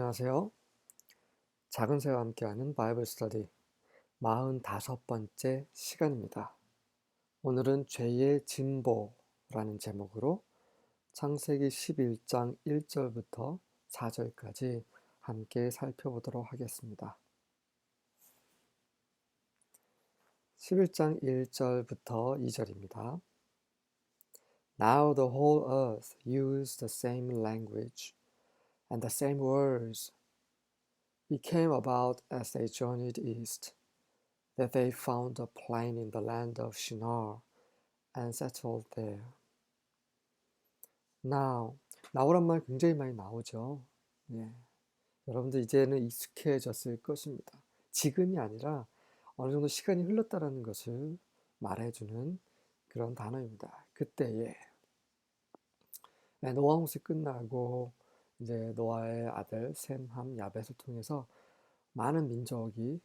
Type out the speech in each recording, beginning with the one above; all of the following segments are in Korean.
안녕하세요. 작은 새와 함께하는 바이블 스터디 45번째 시간입니다. 오늘은 죄의 진보라는 제목으로 창세기 11장 1절부터 4절까지 함께 살펴보도록 하겠습니다. 11장 1절부터 2절입니다. Now the whole earth used the same language and the same words. It came about as they journeyed east, that they found a plain in the land of Shinar and settled there. now란 말 굉장히 많이 나오죠. 예. 여러분들 이제는 익숙해졌을 것입니다. 지금이 아니라 어느 정도 시간이 흘렀다라는 것을 말해주는 그런 단어입니다. 그때에 노아 홍수 끝나고 이제 노아의 아들 셈, 함, 야벳을 통해서 많은 민족이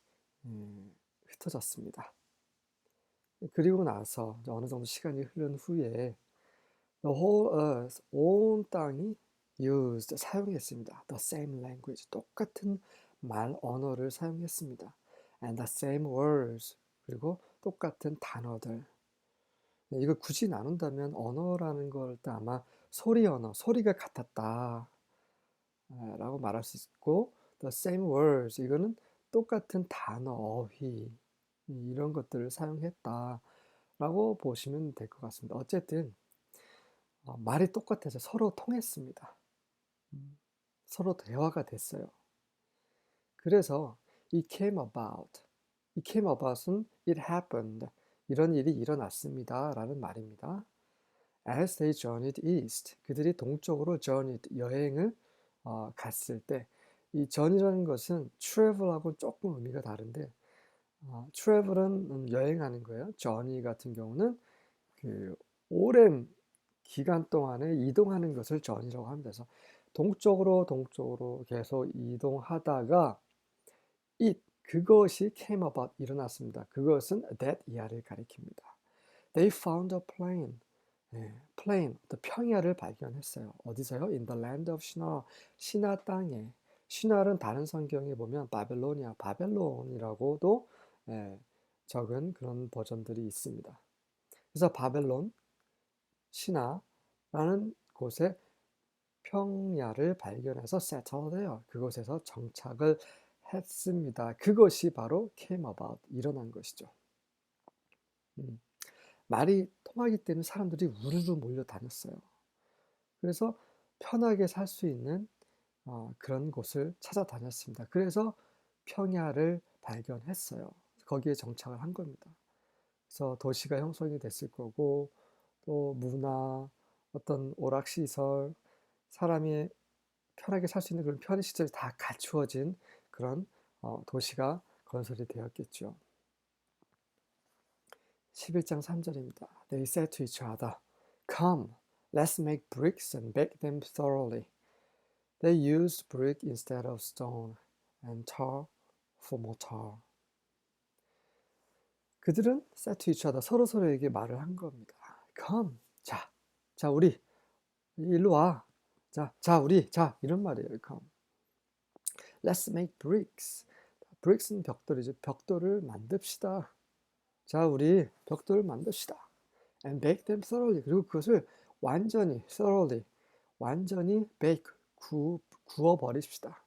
흩어졌습니다. 그리고 나서 어느 정도 시간이 흐른 후에 the whole earth, 온 땅이 used, 사용했습니다. the same language, 똑같은 말, 언어를 사용했습니다. and the same words, 그리고 똑같은 단어들. 이걸 굳이 나눈다면 언어라는 걸 아마 소리 언어, 소리가 같았다 라고 말할 수 있고 the same words, 이거는 똑같은 단어, 어휘 이런 것들을 사용했다라고 보시면 될 것 같습니다. 어쨌든 말이 똑같아서 서로 통했습니다. 서로 대화가 됐어요. 그래서 it came about은 it happened, 이런 일이 일어났습니다 라는 말입니다. As they journeyed east, 그들이 동쪽으로 journeyed, 여행을 갔을 때, 이 journey라는 것은 travel하고 조금 의미가 다른데 travel은 여행하는 거예요. journey 같은 경우는 그 오랜 기간 동안에 이동하는 것을 journey라고 합니다. 그래서 동쪽으로 계속 이동하다가 그것이 came about, 일어났습니다. 그것은 that 이하를 가리킵니다. They found a plain, plain, 평야를 발견했어요. 어디서요? In the land of Shinar, 시나 땅에. 시날은 다른 성경에 보면 바벨론이라고도 적은 그런 버전들이 있습니다. 그래서 바벨론, 시나라는 곳에 평야를 발견해서 settled, 그곳에서 정착을 했습니다. 그것이 바로 came about, 일어난 것이죠. 말이 통하기 때문에 사람들이 우르르 몰려다녔어요. 그래서 편하게 살 수 있는 그런 곳을 찾아다녔습니다. 그래서 평야를 발견했어요. 거기에 정착을 한 겁니다. 그래서 도시가 형성이 됐을 거고, 또 문화, 어떤 오락시설, 사람이 편하게 살 수 있는 그런 편의시설이 다 갖추어진 그런 도시가 건설이 되었겠죠. 11장 3절입니다. They said to each other, Come, let's make bricks and bake them thoroughly. They used brick instead of stone and tar for mortar. 그들은 said to each other, 서로에게 말을 한 겁니다. Come, 자 우리 일로 와. 우리 이런 말이에요. Come. Let's make bricks. bricks는 벽돌이죠. 벽돌을 만듭시다. 자, 우리 벽돌을 만듭시다. And bake them thoroughly. 그리고 그것을 완전히 thoroughly, 완전히 bake, 구워 버리십시다.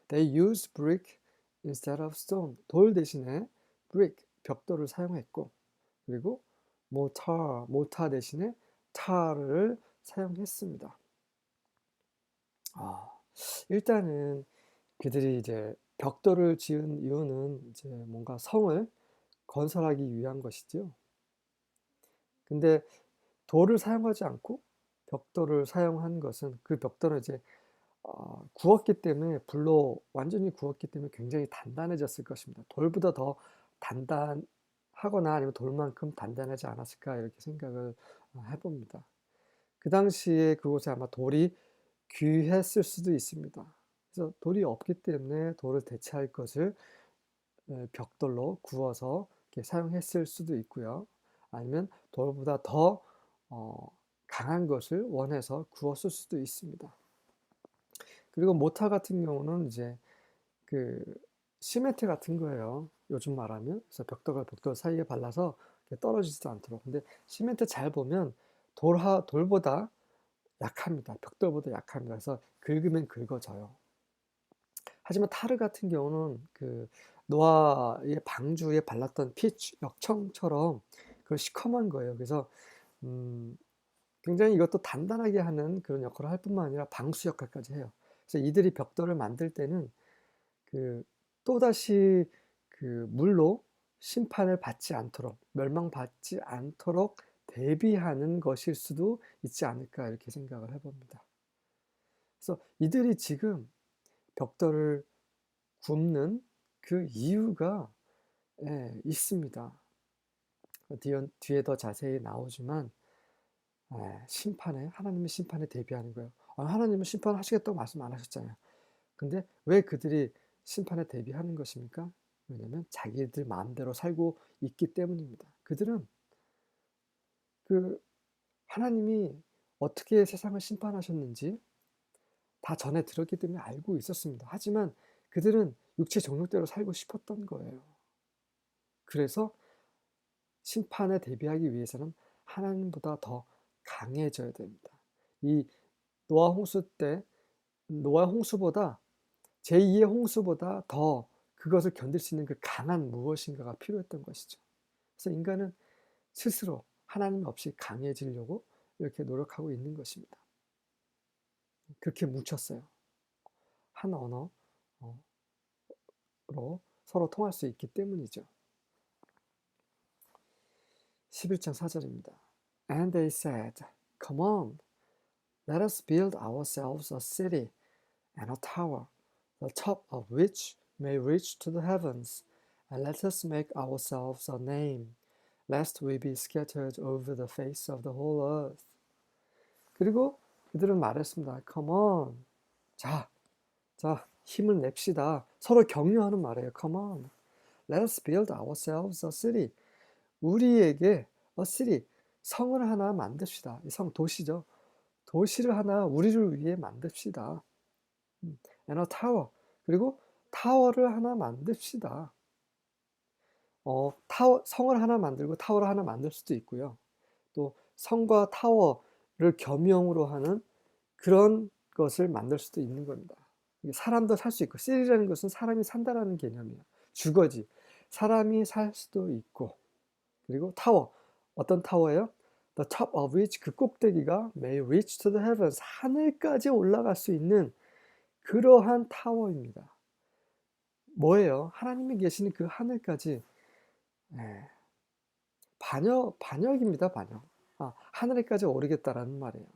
They used brick instead of stone. 돌 대신에 brick, 벽돌을 사용했고, 그리고 mortar 대신에 tar를 사용했습니다. 일단은 그들이 이제 벽돌을 지은 이유는 이제 뭔가 성을 건설하기 위한 것이죠. 근데 돌을 사용하지 않고 벽돌을 사용한 것은, 그 벽돌은 이제 구웠기 때문에, 불로 완전히 구웠기 때문에 굉장히 단단해졌을 것입니다. 돌보다 더 단단하거나 아니면 돌만큼 단단하지 않았을까, 이렇게 생각을 해봅니다. 그 당시에 그곳에 아마 돌이 귀했을 수도 있습니다. 그래서 돌이 없기 때문에 돌을 대체할 것을 벽돌로 구워서 이렇게 사용했을 수도 있고요. 아니면 돌보다 더 강한 것을 원해서 구웠을 수도 있습니다. 그리고 모타 같은 경우는 이제 그 시멘트 같은 거예요. 요즘 말하면. 그래서 벽돌과 벽돌 사이에 발라서 떨어지지도 않도록. 근데 시멘트 잘 보면 돌보다 약합니다. 벽돌보다 약합니다. 그래서 긁으면 긁어져요. 하지만 타르 같은 경우는 그 노아의 방주에 발랐던 피치 역청처럼 그 시커먼 거예요. 그래서 음, 굉장히 이것도 단단하게 하는 그런 역할을 할 뿐만 아니라 방수 역할까지 해요. 그래서 이들이 벽돌을 만들 때는 그 또다시 그 물로 심판을 받지 않도록, 멸망받지 않도록 대비하는 것일 수도 있지 않을까 이렇게 생각을 해봅니다. 그래서 이들이 지금 벽돌을 굽는 그 이유가 있습니다. 뒤에 더 자세히 나오지만 하나님의 심판에 대비하는 거예요. 하나님은 심판하시겠다고 말씀 안 하셨잖아요. 근데 왜 그들이 심판에 대비하는 것입니까? 왜냐하면 자기들 마음대로 살고 있기 때문입니다. 그들은 그 하나님이 어떻게 세상을 심판하셨는지 다 전에 들었기 때문에 알고 있었습니다. 하지만 그들은 육체 정욕대로 살고 싶었던 거예요. 그래서 심판에 대비하기 위해서는 하나님보다 더 강해져야 됩니다. 이 노아 홍수 때 노아 홍수보다 제2의 홍수보다 더 그것을 견딜 수 있는 그 강한 무엇인가가 필요했던 것이죠. 그래서 인간은 스스로 하나님 없이 강해지려고 이렇게 노력하고 있는 것입니다. 그렇게 뭉쳤어요. 한 언어로 서로 통할 수 있기 때문이죠. 11장 4절입니다. And they said, Come on, let us build ourselves a city and a tower, the top of which may reach to the heavens, and let us make ourselves a name, lest we be scattered over the face of the whole earth. 그리고 그들은 말했습니다. Come on. 자, 힘을 냅시다. 서로 격려하는 말이에요. Come on. Let us build ourselves a city. 우리에게 a city, 성을 하나 만듭시다. 이 성 도시죠. 도시를 하나 우리를 위해 만듭시다. And a tower. 그리고 타워를 하나 만듭시다. 성을 하나 만들고 타워를 하나 만들 수도 있고요. 또 성과 타워를 겸용으로 하는 그런 것을 만들 수도 있는 겁니다. 사람도 살 수 있고, 시리라는 것은 사람이 산다라는 개념이에요. 주거지. 사람이 살 수도 있고, 그리고 타워. 어떤 타워예요? The top of which, 그 꼭대기가 may reach to the heavens, 하늘까지 올라갈 수 있는 그러한 타워입니다. 뭐예요? 하나님이 계시는 그 하늘까지 반역입니다, 반역. 하늘에까지 오르겠다라는 말이에요.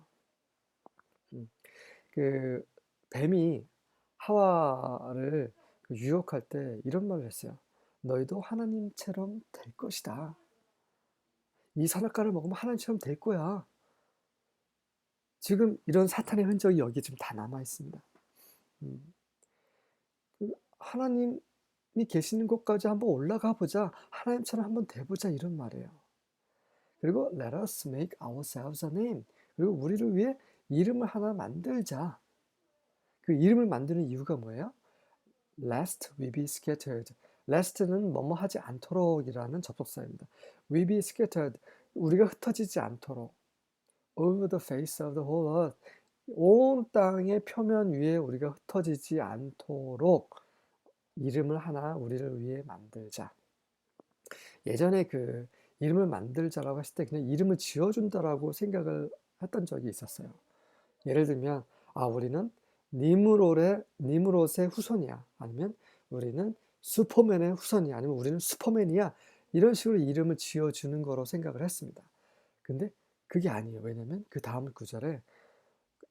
그 뱀이 하와를 유혹할 때 이런 말을 했어요. 너희도 하나님처럼 될 것이다. 이 선악과를 먹으면 하나님처럼 될 거야. 지금 이런 사탄의 흔적이 여기 지금 다 남아 있습니다. 하나님이 계시는 곳까지 한번 올라가 보자. 하나님처럼 한번 돼보자 이런 말이에요. 그리고 let us make ourselves a name. 그리고 우리를 위해 이름을 하나 만들자. 그 이름을 만드는 이유가 뭐예요? Lest we be scattered. Lest는 뭐뭐 하지 않도록이라는 접속사입니다. We be scattered. 우리가 흩어지지 않도록. Over the face of the whole earth. 온 땅의 표면 위에 우리가 흩어지지 않도록 이름을 하나 우리를 위해 만들자. 예전에 그 이름을 만들자라고 했을 때 그냥 이름을 지어준다라고 생각을 했던 적이 있었어요. 예를 들면 우리는 니무롯의 후손이야. 아니면 우리는 슈퍼맨의 후손이야. 아니면 우리는 슈퍼맨이야. 이런 식으로 이름을 지어주는 거로 생각을 했습니다. 근데 그게 아니에요. 왜냐면 그 다음 구절에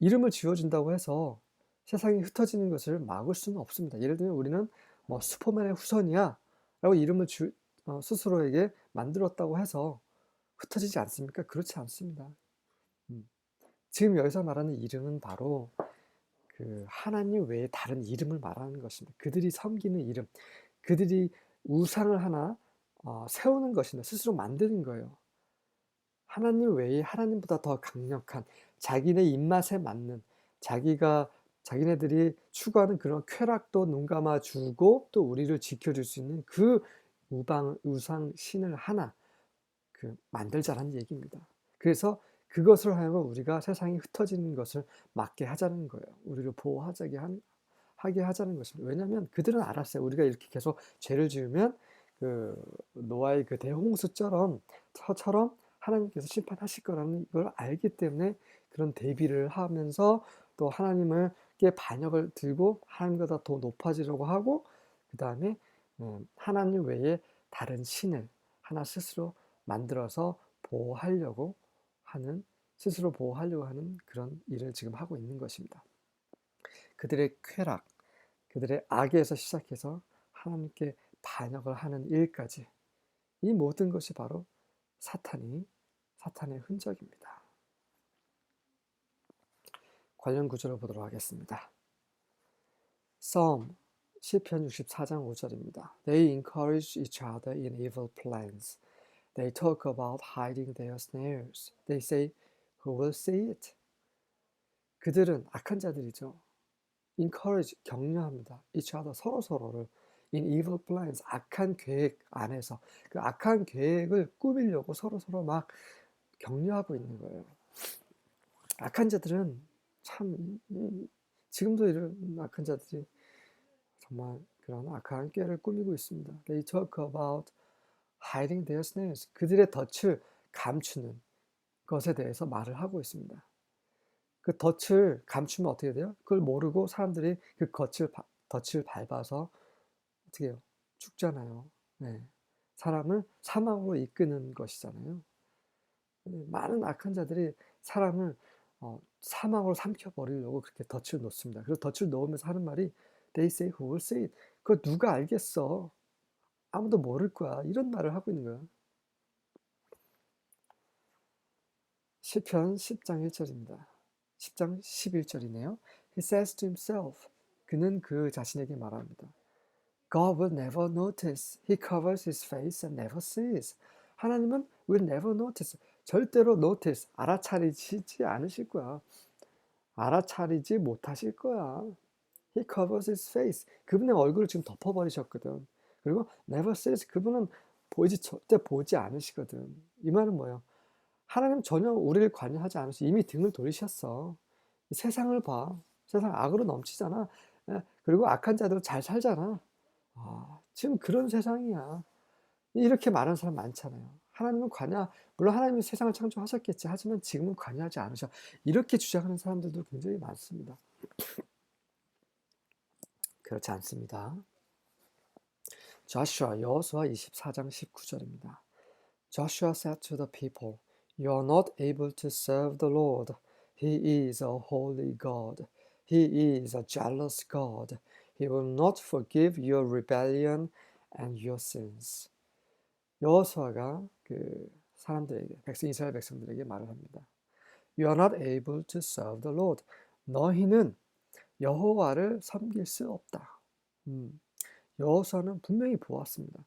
이름을 지어준다고 해서 세상이 흩어지는 것을 막을 수는 없습니다. 예를 들면 우리는 뭐 슈퍼맨의 후손이야 라고 이름을 스스로에게 만들었다고 해서 흩어지지 않습니까? 그렇지 않습니다. 지금 여기서 말하는 이름은 바로 그 하나님 외에 다른 이름을 말하는 것입니다. 그들이 섬기는 이름, 그들이 우상을 하나 세우는 것입니다. 스스로 만드는 거예요. 하나님 외에 하나님보다 더 강력한 자기네 입맛에 맞는 자기가 자기네들이 추구하는 그런 쾌락도 눈 감아주고 또 우리를 지켜줄 수 있는 그 우상 신을 하나 만들자라는 얘기입니다. 그래서 그것을 하여금 우리가 세상이 흩어지는 것을 막게 하자는 거예요. 우리를 하게 하자는 것입니다. 왜냐하면 그들은 알았어요. 우리가 이렇게 계속 죄를 지으면 노아의 그 대홍수처럼 하나님께서 심판하실 거라는 걸 알기 때문에 그런 대비를 하면서 또 하나님께 반역을 들고 하나님보다 더 높아지려고 하고 그 다음에 하나님 외에 다른 신을 하나 스스로 만들어서 스스로 보호하려고 하는 그런 일을 지금 하고 있는 것입니다. 그들의 쾌락, 그들의 악에서 시작해서 하나님께 반역을 하는 일까지 이 모든 것이 바로 사탄의 흔적입니다. 관련 구절을 보도록 하겠습니다. 시편 64장 5절입니다. They encourage each other in evil plans. They talk about hiding their snares. They say, who will see it? 그들은 악한 자들이죠. encourage, 격려합니다. each other, 서로를 in evil plans, 악한 계획 안에서 그 악한 계획을 꾸미려고 서로 막 격려하고 있는 거예요. 악한 자들은 참 지금도 이런 악한 자들이 정말 그런 악한 꾀를 꾸미고 있습니다. They talk about hiding their snares. 그들의 덫을 감추는 것에 대해서 말을 하고 있습니다. 그 덫을 감추면 어떻게 돼요? 그걸 모르고 사람들이 그 덫을 밟아서 어떻게 해요? 죽잖아요. 네. 사람을 사망으로 이끄는 것이잖아요. 많은 악한 자들이 사람을 사망으로 삼켜버리려고 그렇게 덫을 놓습니다. 그래서 덫을 놓으면서 하는 말이 They say who will see it. 그거 누가 알겠어? 아무도 모를 거야. 이런 말을 하고 있는 거야. 시편 10장 1절입니다. 10장 11절이네요. He says to himself. 그는 그 자신에게 말합니다. God will never notice. He covers his face and never sees. 하나님은 will never notice. 절대로 notice, 알아차리지 않으실 거야. 알아차리지 못하실 거야. He covers his face. 그분의 얼굴을 지금 덮어버리셨거든. 그리고 never sees. 그분은 절대 보지 않으시거든. 이 말은 뭐예요? 하나님 전혀 우리를 관여하지 않으시고 이미 등을 돌리셨어. 세상을 봐. 세상 악으로 넘치잖아. 그리고 악한 자들 잘 살잖아. 지금 그런 세상이야. 이렇게 말하는 사람 많잖아요. 하나님은 물론 하나님이 세상을 창조하셨겠지. 하지만 지금은 관여하지 않으셔. 이렇게 주장하는 사람들도 굉장히 많습니다. 그렇지 않습니다. 여호수아 24장 19절입니다. Joshua said to the people, You are not able to serve the Lord. He is a holy God. He is a jealous God. He will not forgive your rebellion and your sins. 여호수아가 이스라엘 백성들에게 말을 합니다. You are not able to serve the Lord. 너희는 여호와를 섬길 수 없다. 여호수아는 분명히 보았습니다.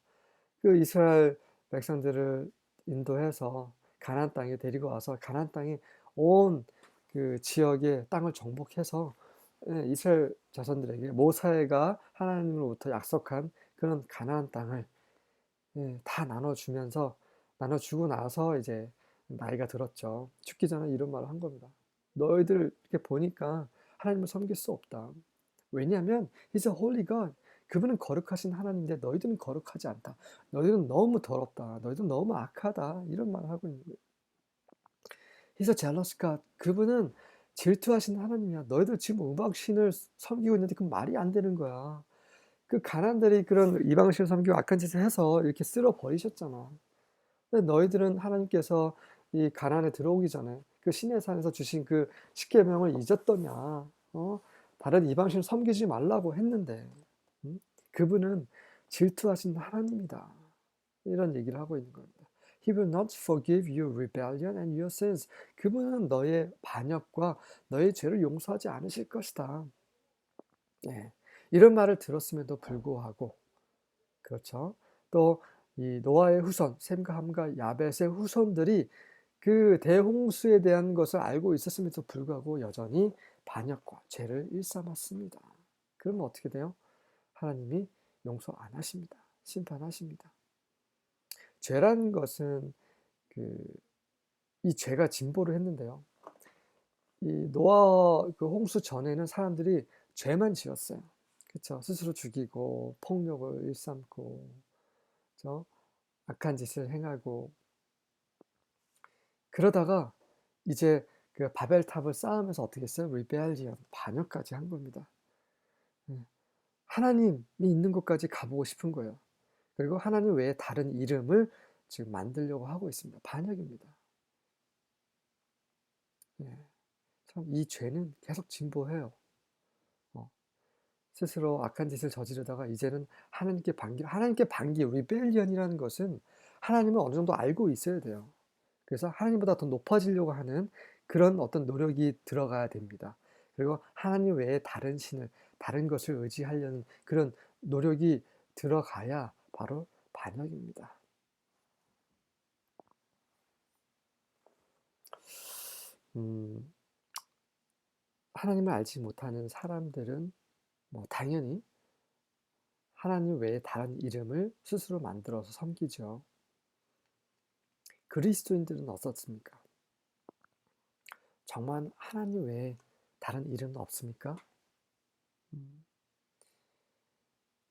그 이스라엘 백성들을 인도해서 가나안 땅에 데리고 와서 가나안 땅에 온 그 지역의 땅을 정복해서 이스라엘 자손들에게 모세가 하나님으로부터 약속한 그런 가나안 땅을 다 나눠주고 나서 이제 나이가 들었죠. 죽기 전에 이런 말을 한 겁니다. 너희들 이렇게 보니까 하나님을 섬길 수 없다. 왜냐하면 He's a holy God. 그분은 거룩하신 하나님인데 너희들은 거룩하지 않다. 너희들은 너무 더럽다. 너희들은 너무 악하다. 이런 말을 하고 있는 거예요. He's a jealous God. 그분은 질투하신 하나님이야. 너희들 지금 이방신을 섬기고 있는데 그건 말이 안 되는 거야. 그 가난들이 그런 이방신을 섬기고 악한 짓을 해서 이렇게 쓸어 버리셨잖아. 근데 너희들은 하나님께서 이 가나안에 들어오기 전에 그 시내산에서 주신 그 십계명을 잊었더냐? 다른 이방신을 섬기지 말라고 했는데 그분은 질투하신 하나님이다. 이런 얘기를 하고 있는 겁니다. He will not forgive your rebellion and your sins. 그분은 너의 반역과 너의 죄를 용서하지 않으실 것이다. 네. 이런 말을 들었음에도 불구하고 그렇죠. 또 이 노아의 후손 셈과 함과 야벳의 후손들이 그 대홍수에 대한 것을 알고 있었음에도 불구하고 여전히 반역과 죄를 일삼았습니다. 그러면 어떻게 돼요? 하나님이 용서 안 하십니다. 심판하십니다. 죄라는 것은 이 죄가 진보를 했는데요. 이 노아 그 홍수 전에는 사람들이 죄만 지었어요. 그렇죠? 스스로 죽이고 폭력을 일삼고, 그렇죠? 악한 짓을 행하고, 그러다가 이제 그 바벨탑을 쌓으면서 어떻게 했어요? 리벨리언, 반역까지 한 겁니다. 하나님이 있는 곳까지 가보고 싶은 거예요. 그리고 하나님 외에 다른 이름을 지금 만들려고 하고 있습니다. 반역입니다. 참 이 죄는 계속 진보해요. 스스로 악한 짓을 저지르다가 이제는 하나님께 반기, 리벨리언이라는 것은 하나님을 어느 정도 알고 있어야 돼요. 그래서 하나님보다 더 높아지려고 하는 그런 어떤 노력이 들어가야 됩니다. 그리고 하나님 외에 다른 것을 의지하려는 그런 노력이 들어가야 바로 반역입니다. 하나님을 알지 못하는 사람들은 당연히 하나님 외에 다른 이름을 스스로 만들어서 섬기죠. 그리스도인들은 어떻습니까? 정말 하나님 외에 다른 이름은 없습니까?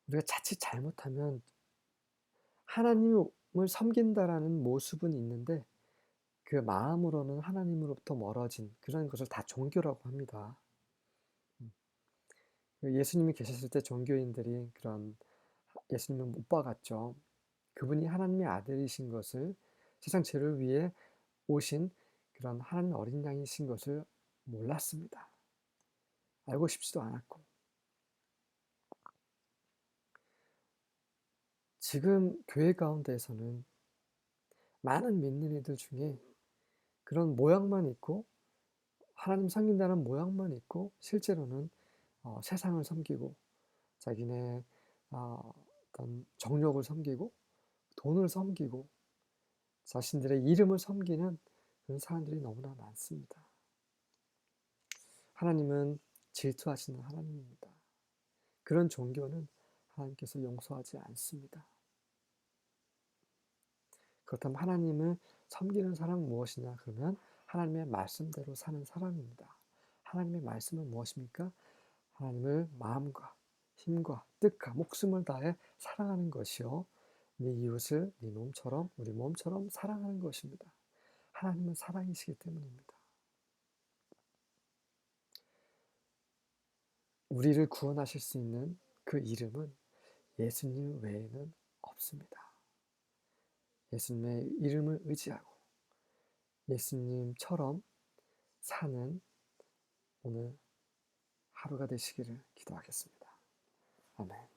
우리가 자칫 잘못하면 하나님을 섬긴다라는 모습은 있는데 그 마음으로는 하나님으로부터 멀어진 그런 것을 다 종교라고 합니다. 예수님이 계셨을 때 종교인들이 그런 예수님을 못 박았죠. 그분이 하나님의 아들이신 것을, 세상 죄를 위해 오신 그런 하나님 어린 양이신 것을 몰랐습니다. 알고 싶지도 않았고. 지금 교회 가운데에서는 많은 믿는 이들 중에 그런 모양만 있고 하나님 섬긴다는 모양만 있고 실제로는 세상을 섬기고 자기네 어떤 정욕을 섬기고 돈을 섬기고 자신들의 이름을 섬기는 그런 사람들이 너무나 많습니다. 하나님은 질투하시는 하나님입니다. 그런 종교는 하나님께서 용서하지 않습니다. 그렇다면 하나님을 섬기는 사람은 무엇이냐? 그러면 하나님의 말씀대로 사는 사람입니다. 하나님의 말씀은 무엇입니까? 하나님을 마음과 힘과 뜻과 목숨을 다해 사랑하는 것이요. 네 이웃을 네 몸처럼, 우리 몸처럼 사랑하는 것입니다. 하나님은 사랑이시기 때문입니다. 우리를 구원하실 수 있는 그 이름은 예수님 외에는 없습니다. 예수님의 이름을 의지하고 예수님처럼 사는 오늘 하루가 되시기를 기도하겠습니다. 아멘.